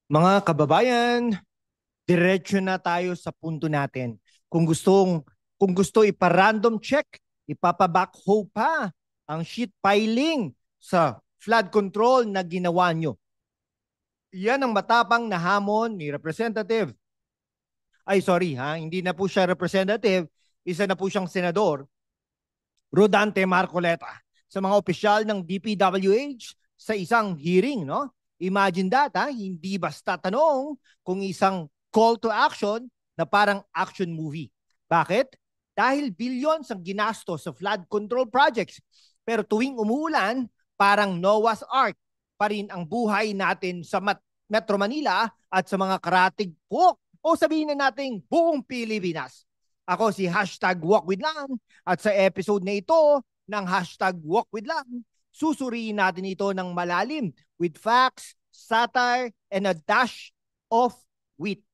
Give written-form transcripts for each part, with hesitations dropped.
Mga kababayan, diretso na tayo sa punto natin. Kung gusto ipa-random check, ipapa-backhoe pa ang sheet piling sa flood control na ginawa nyo. Yan ang matapang na hamon ni Representative. Ay sorry ha, hindi na po siya representative, isa na po siyang senador, Rodante Marcoleta, sa mga opisyal ng DPWH sa isang hearing, no? Imagine that, ha? Hindi basta tanong kung isang call to action na parang action movie. Bakit? Dahil billions ang ginasto sa flood control projects. Pero tuwing umuulan, parang Noah's Ark pa rin ang buhay natin sa Metro Manila at sa mga karatig po o sabihin na natin buong Pilipinas. Ako si Hashtag Walk with Lang at sa episode na ito ng Hashtag Walk with Lang, susuriin natin ito ng malalim with facts, satire, and a dash of wit.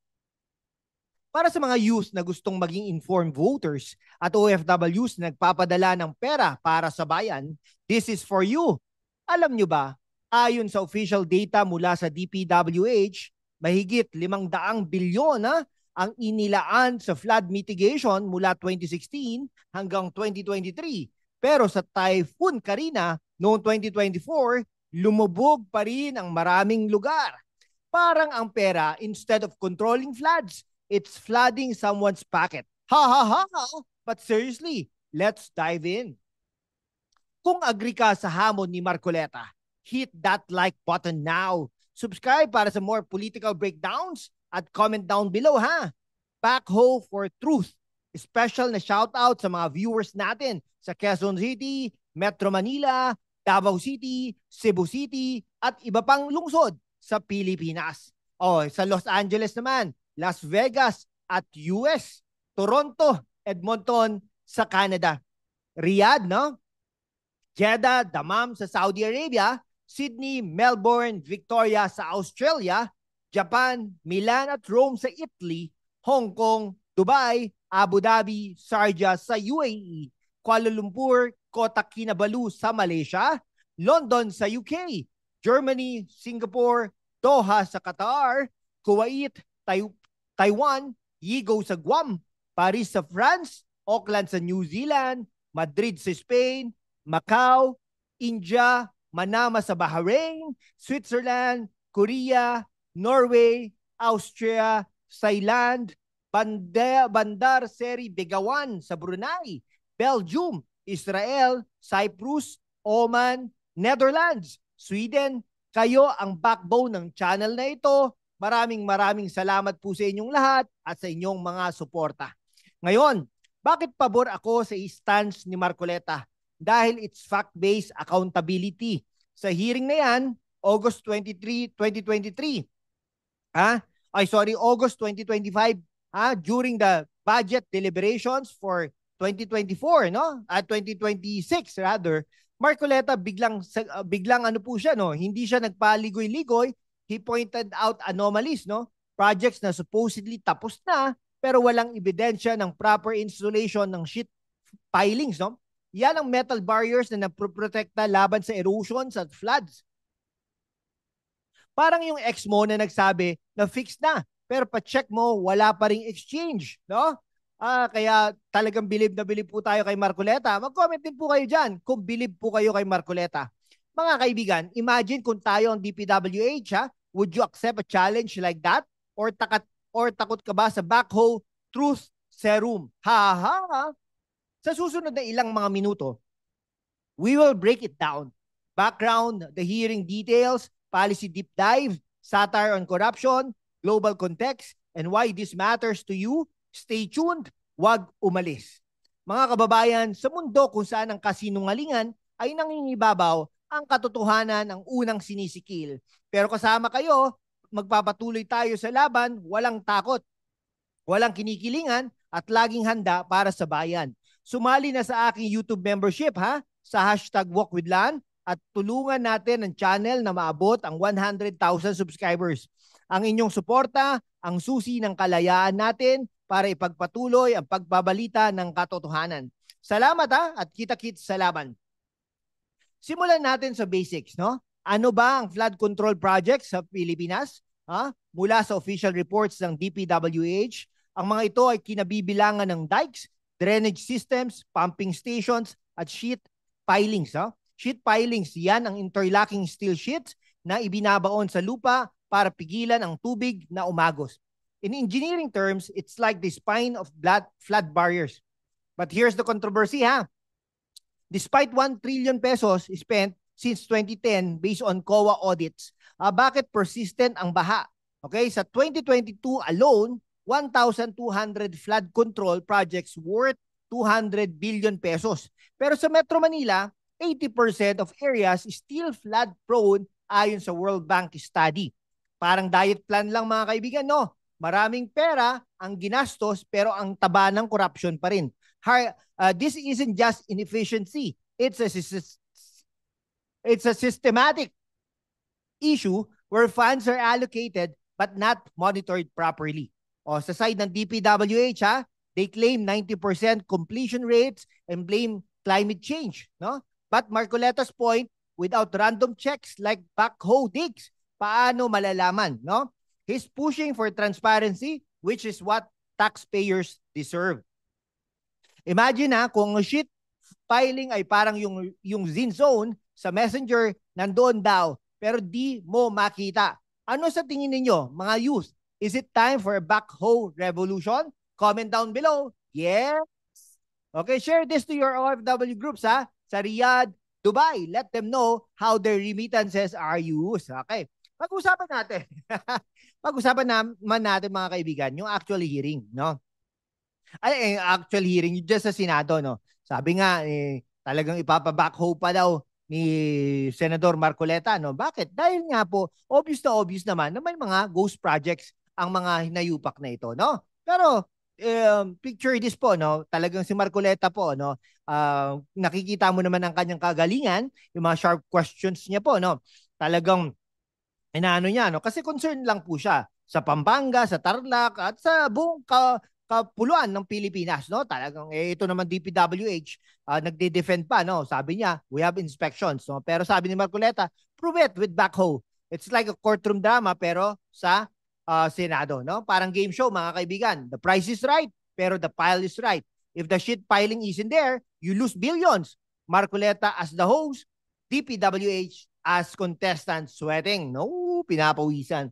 Para sa mga youth na gustong maging informed voters at OFWs na nagpapadala ng pera para sa bayan, this is for you. Alam nyo ba, ayon sa official data mula sa DPWH, mahigit 500 bilyon ang inilaan sa flood mitigation mula 2016 hanggang 2023. Pero sa Typhoon Karina noong 2024, lumubog pa rin ang maraming lugar. Parang ang pera, instead of controlling floods, it's flooding someone's pocket. Ha ha ha ha! But seriously, let's dive in. Kung agree ka sa hamon ni Marcoleta, hit that like button now. Subscribe para sa more political breakdowns at comment down below ha. Backhoe for truth. Special na shoutout sa mga viewers natin sa Quezon City, Metro Manila, Davao City, Cebu City, at iba pang lungsod sa Pilipinas. O, sa Los Angeles naman, Las Vegas at US, Toronto, Edmonton sa Canada, Riyadh, no? Jeddah, Dammam sa Saudi Arabia, Sydney, Melbourne, Victoria sa Australia, Japan, Milan at Rome sa Italy, Hong Kong, Dubai, Abu Dhabi, Sharjah sa UAE, Kuala Lumpur, Kota Kinabalu sa Malaysia, London sa UK, Germany, Singapore, Doha sa Qatar, Kuwait, Taiwan, Yigo sa Guam, Paris sa France, Auckland sa New Zealand, Madrid sa Spain, Macau, India, Manama sa Bahrain, Switzerland, Korea, Norway, Austria, Thailand, Bandar Seri Begawan sa Brunei, Belgium, Israel, Cyprus, Oman, Netherlands, Sweden. Kayo ang backbone ng channel na ito. Maraming salamat po sa inyong lahat at sa inyong mga suporta. Ngayon, bakit pabor ako sa stance ni Marcoleta? Dahil it's fact-based accountability. Sa hearing na yan, August 23, 2023, August 2025, during the budget deliberations for 2024, no? At 2026 rather, Marcoleta biglang ano po siya, no? Hindi siya nagpaligoy-ligoy. He pointed out anomalies, no? Projects na supposedly tapos na pero walang ebidensya ng proper installation ng sheet pilings, no? Yan ang metal barriers na nagproprotekta laban sa erosions at floods. Parang yung ex mo na nagsabi na fix na, pero pa-check mo, wala pa ring exchange, no? Kaya talagang bilib na bilib po tayo kay Marcoleta. Mag-comment din po kayo dyan kung bilib po kayo kay Marcoleta. Mga kaibigan, imagine kung tayo ang DPWH, would you accept a challenge like that? Or takot ka ba sa backhoe truth serum? Ha ha ha. Sa susunod na ilang mga minuto, we will break it down. Background, the hearing details, policy deep dive, satire on corruption, global context, and why this matters to you. Stay tuned, wag umalis. Mga kababayan, sa mundo kung saan ang kasinungalingan ay nangingibabaw, ang katotohanan ang unang sinisikil. Pero kasama kayo, magpapatuloy tayo sa laban, walang takot, walang kinikilingan, at laging handa para sa bayan. Sumali na sa aking YouTube membership sa Hashtag Walk with Lan at tulungan natin ang channel na maabot ang 100,000 subscribers. Ang inyong suporta, ang susi ng kalayaan natin para ipagpatuloy ang pagbabalita ng katotohanan. Salamat at kita-kits sa laban. Simulan natin sa basics, no? Ano ba ang flood control project sa Pilipinas? mula sa official reports ng DPWH. Ang mga ito ay kinabibilangan ng dikes, drainage systems, pumping stations, at sheet pilings. Sheet pilings, yan ang interlocking steel sheets na ibinabaon sa lupa para pigilan ang tubig na umagos. In engineering terms, it's like the spine of flood barriers. But here's the controversy, Despite 1 trillion pesos spent since 2010 based on COA audits, bakit persistent ang baha? Okay, sa 2022 alone, 1,200 flood control projects worth 200 billion pesos. Pero sa Metro Manila, 80% of areas still flood prone ayon sa World Bank study. Parang diet plan lang mga kaibigan, no? Maraming pera ang ginastos pero ang taba ng corruption pa rin. This isn't just inefficiency. It's a systematic issue where funds are allocated but not monitored properly. Sa side ng DPWH, they claim 90% completion rates and blame climate change, no? But Marcoleta's point, without random checks like backhoe digs, paano malalaman, no? He's pushing for transparency, which is what taxpayers deserve. Imagine kung sheet piling ay parang yung Zin Zone sa Messenger nandoon daw pero di mo makita. Ano sa tingin ninyo, mga youth? Is it time for a backhoe revolution? Comment down below. Yes. Okay, share this to your OFW groups sa Riyadh, Dubai. Let them know how their remittances are used. Okay. Pag-usapan natin. Pag-usapan naman natin mga kaibigan, yung actual hearing, no? Actual hearing just sa Senado, no? Sabi nga talagang ipapa-backhoe pa daw ni Senador Marcoleta, no? Bakit? Dahil nga po obvious naman na may mga ghost projects ang mga hinayupak na ito, no? Pero picture this po, no? Talagang si Marcoleta po, no? Nakikita mo naman ang kanyang kagalingan, yung mga sharp questions niya po, no? Talagang inaano niya, no? Kasi concern lang po siya sa Pampanga, sa Tarlac at sa buong kapuluan ng Pilipinas, no? Talagang ito naman DPWH nagde-defend pa, no? Sabi niya, we have inspections, no? Pero sabi ni Marcoleta, prove it with backhoe. It's like a courtroom drama pero sa Senado, no? Parang game show mga kaibigan. The price is right, pero the pile is right. If the shit piling isn't there, you lose billions. Marcoleta as the host, DPWH as contestant sweating. No, pinapawisan.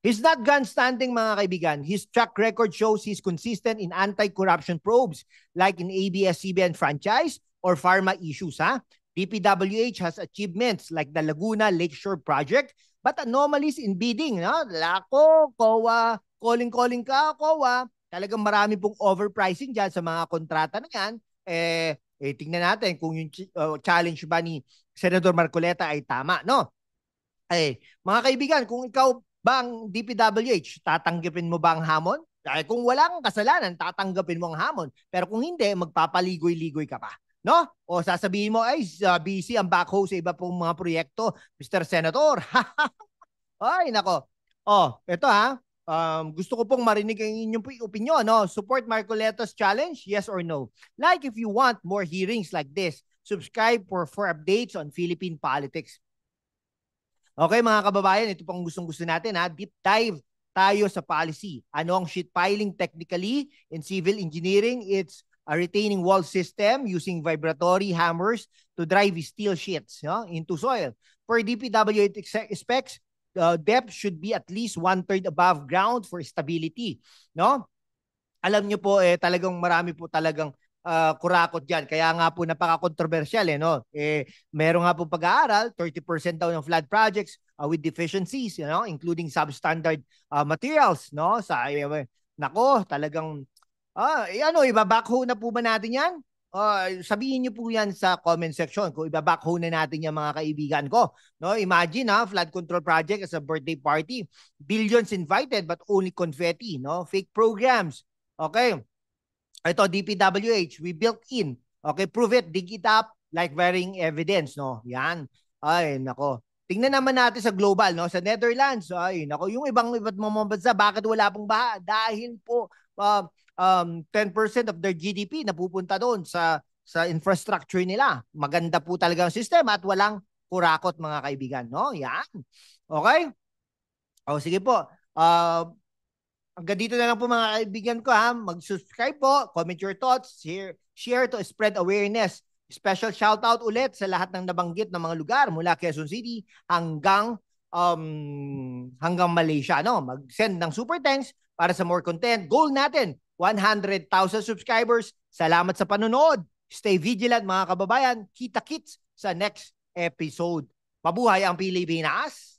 He's not grandstanding mga kaibigan. His track record shows he's consistent in anti-corruption probes like in ABS-CBN franchise or pharma issues. DPWH has achievements like the Laguna Lakeshore Project but anomalies in bidding. Lako, COA, calling ka, COA. Talagang marami pong overpricing dyan sa mga kontrata na yan. Tingnan natin kung yung challenge ba ni Senador Marcoleta ay tama, no? Mga kaibigan, kung ikaw ba ang DPWH, tatanggapin mo ba ang hamon? Kung wala kang kasalanan, tatanggapin mo ang hamon. Pero kung hindi, magpapaligoy-ligoy ka pa. No? O sasabihin mo, ay, busy ang backhoe sa iba pong mga proyekto, Mr. Senator. Ay, nako. Ito gusto ko pong marinig ang inyong opinion. No? Support Marcoleta's challenge? Yes or no? Like if you want more hearings like this, subscribe for updates on Philippine politics. Okay mga kababayan, ito pang gustong-gusto natin deep dive tayo sa policy. Ano ang sheet piling technically? In civil engineering, it's a retaining wall system using vibratory hammers to drive steel sheets into soil. For DPWH specs, depth should be at least 1/3 above ground for stability. No? Alam nyo po, talagang marami po talagang kurakot dyan. Kaya nga po napaka-controversial, no? Meron nga po pag-aaral, 30% daw ng flood projects with deficiencies, including substandard materials, no? Nako, talagang, ibabackhoe na po ba natin yan? Sabihin niyo po yan sa comment section kung ibabackhoe na natin yan mga kaibigan ko. No? Imagine, flood control project as a birthday party. Billions invited but only confetti, no? Fake programs. Okay. Ito, DPWH, we built in. Okay, prove it, dig it up, like varying evidence, no? Yan. Ay, nako. Tingnan naman natin sa global, no? Sa Netherlands, ay, nako, yung iba't mga bansa, bakit wala pong baha? Dahil po, 10% of their GDP napupunta doon sa infrastructure nila. Maganda po talaga ang sistema at walang kurakot, mga kaibigan, no? Yan. Okay? O sige po. Hanggang dito na lang po mga kaibigan ko ha. Mag-subscribe po, comment your thoughts, share to spread awareness. Special shout out ulit sa lahat ng nabanggit ng mga lugar mula Quezon City hanggang Malaysia. No? Mag-send ng super thanks para sa more content. Goal natin, 100,000 subscribers. Salamat sa panonood. Stay vigilant mga kababayan. Kita-kits sa next episode. Mabuhay ang Pilipinas!